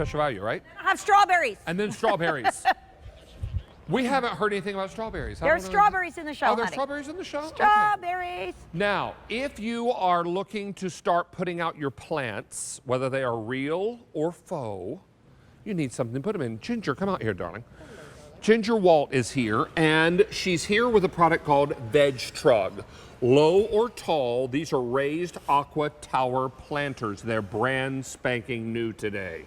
special value, right? I have strawberries. And then strawberries. We haven't heard anything about strawberries. There's strawberries in the show, Oh, there's honey. strawberries in the show? Strawberries. Okay. Now, if you are looking to start putting out your plants, whether they are real or faux, you need something to put them in. Ginger, come out here, darling. Ginger Walt is here, and she's here with a product called Vegtrug. Low or tall, these are raised aqua tower planters. They're brand spanking new today.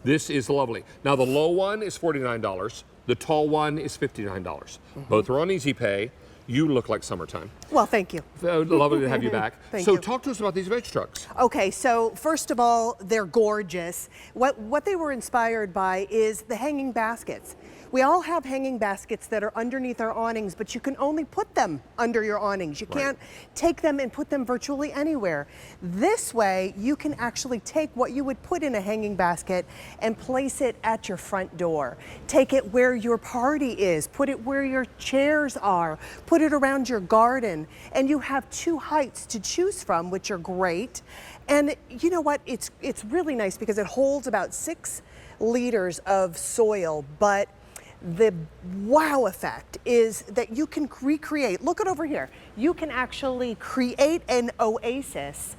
This is lovely. Now, the low one is $49. The tall one is $59. Both are on Easy Pay. You look like summertime. Well, thank you. Lovely to have you back. Thank so you. talk to us about these Vegtrugs. Okay, so first of all, they're gorgeous. What they were inspired by is the hanging baskets. We all have hanging baskets that are underneath our awnings, but you can only put them under your awnings. You can't take them and put them virtually anywhere. This way, you can actually take what you would put in a hanging basket and place it at your front door. Take it where your party is, put it where your chairs are, put it around your garden, and you have two heights to choose from, which are great. And you know what? It's really nice because it holds about 6 liters of soil, but the wow effect is that you can recreate, look at over here, you can actually create an oasis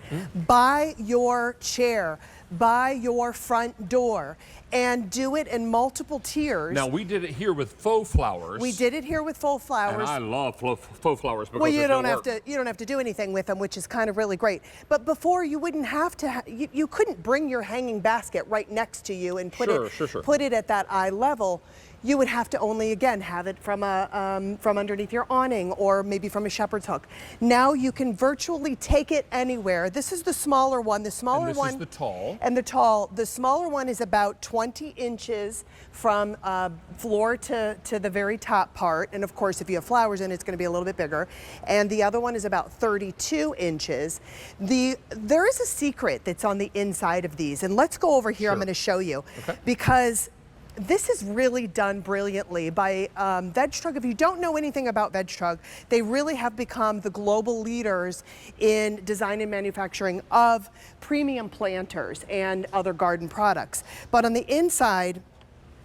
by your chair, by your front door, and do it in multiple tiers. Now, we did it here with faux flowers. We did it here with faux flowers. And I love faux flowers because well, you don't have to do anything with them, which is kind of really great. But before, you wouldn't have to. You couldn't bring your hanging basket right next to you and put it at that eye level. You would have to only, again, have it from underneath your awning or maybe from a shepherd's hook. Now you can virtually take it anywhere. This is the smaller one. The smaller one. And this is the tall. And the tall. The smaller one is about 20 inches from floor to the very top part. And of course, if you have flowers in it, it's going to be a little bit bigger. And the other one is about 32 inches. There is a secret that's on the inside of these. And let's go over here. I'm going to show you. Okay. Because this is really done brilliantly by Vegtrug. If you don't know anything about Vegtrug, they really have become the global leaders in design and manufacturing of premium planters and other garden products. But on the inside,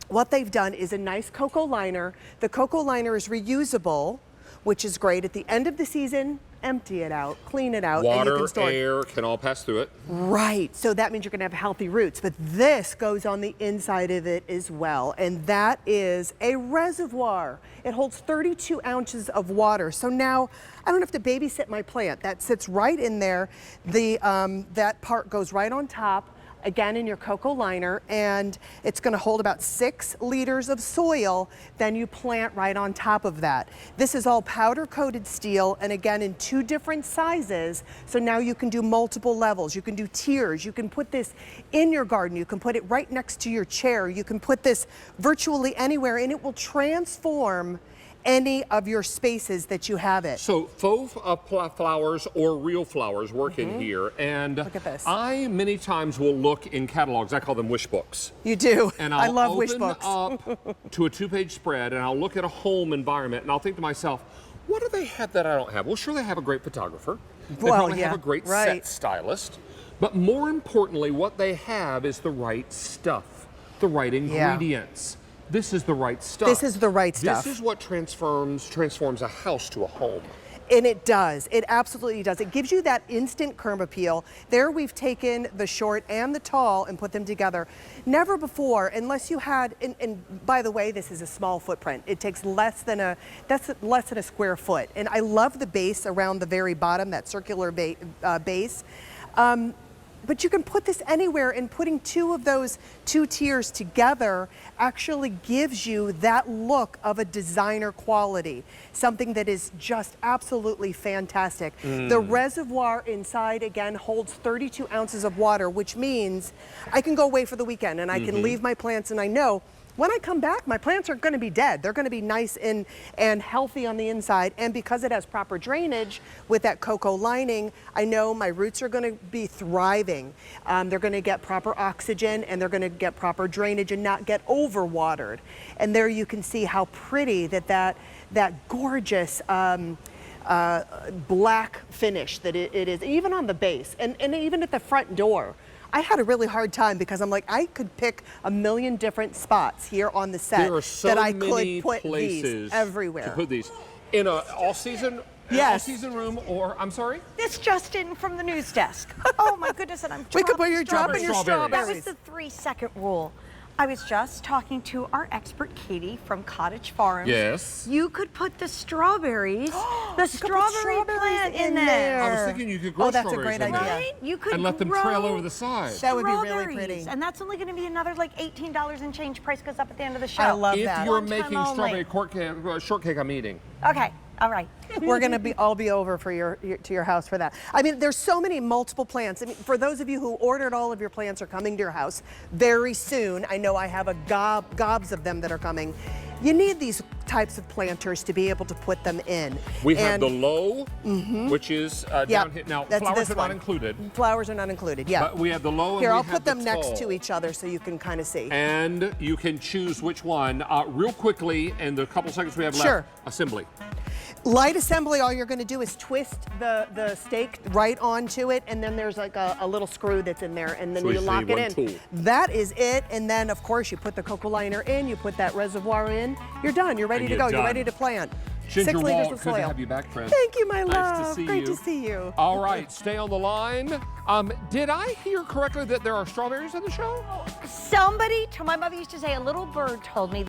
what they've done is a nice cocoa liner. The cocoa liner is reusable, which is great. At the end of the season, empty it out, clean it out, and you can store it. Water, air can all pass through it. Right, so that means you're gonna have healthy roots, but this goes on the inside of it as well, and that is a reservoir. It holds 32 ounces of water, so now I don't have to babysit my plant. That sits right in there. That part goes right on top, again in your cocoa liner, and it's going to hold about 6 liters of soil. Then you plant right on top of that. This is all powder coated steel, and again in 2 different sizes, so now you can do multiple levels. You can do tiers. You can put this in your garden. You can put it right next to your chair. You can put this virtually anywhere, and it will transform any of your spaces that you have it. So faux flowers or real flowers work in here, and look at this. I many times will look in catalogs. I call them wish books. You do. And I love wish books. Up to a 2-page spread, and I'll look at a home environment, and I'll think to myself, what do they have that I don't have? Well, sure, they have a great photographer. They probably have a great set stylist. But more importantly, what they have is the right stuff, the right ingredients. This is the right stuff. This is the right stuff. This is what transforms a house to a home. And it does. It absolutely does. It gives you that instant curb appeal. There we've taken the short and the tall and put them together. Never before, unless you had, and by the way, this is a small footprint. It takes less than a square foot. And I love the base around the very bottom, that circular base. But you can put this anywhere, and putting 2 of those 2 tiers together actually gives you that look of a designer quality, something that is just absolutely fantastic. The reservoir inside, again, holds 32 ounces of water, which means I can go away for the weekend and I can leave my plants, and I know when I come back, my plants are going to be dead. They're going to be nice and healthy on the inside. And because it has proper drainage with that cocoa lining, I know my roots are going to be thriving. They're going to get proper oxygen, and they're going to get proper drainage and not get overwatered. And there you can see how pretty that gorgeous black finish that it is, even on the base and even at the front door. I had a really hard time because I'm like, I could pick a million different spots here on the set There are so that I many could put places these everywhere. to put these in a all-season room, or I'm sorry. This just in from the news desk. Oh my goodness, and I'm We could put dropping your dropping your Strawberries. strawberries. That was the 3-second rule. I was just talking to our expert Katie from Cottage Farms. Yes. You could put the strawberries, the put strawberry strawberries plant in in there. there. I was thinking you could grow Oh, that's a strawberries great in idea. there. Right? You could And let them grow trail over the side. That would be really strawberries, pretty. And that's only going to be another like $18 and change. Price goes up at the end of the show. I love If that. you're One time making only. strawberry shortcake, I'm eating. Okay, all right. We're gonna be all be over for to your house for that. I mean, there's so many multiple plants. I mean, for those of you who ordered, all of your plants are coming to your house very soon. I know I have a gobs of them that are coming. You need these types of planters to be able to put them in. We have the low, which is down here. Now, that's flowers this are not one. included. Flowers are not included. Yeah. But we have the low Here, and we I'll have put the them next tall. to each other so you can kind of see. And you can choose which one. Real quickly, in the couple seconds we have left, Sure. assembly. Light assembly, all you're going to do is twist the stake right onto it, and then there's like a little screw that's in there, and then So you it's lock the it one in. tool. That is it, and then of course you put the cocoa liner in, you put that reservoir in, you're done, you're ready And to you're go, you're done. ready to plant. Ginger 6 liters Walt, of good to soil. have you back, friend. Thank you, my Nice love. to see Great you. to see you. All right, stay on the line. Did I hear correctly that there are strawberries in the show? Somebody, my mother used to say, a little bird told me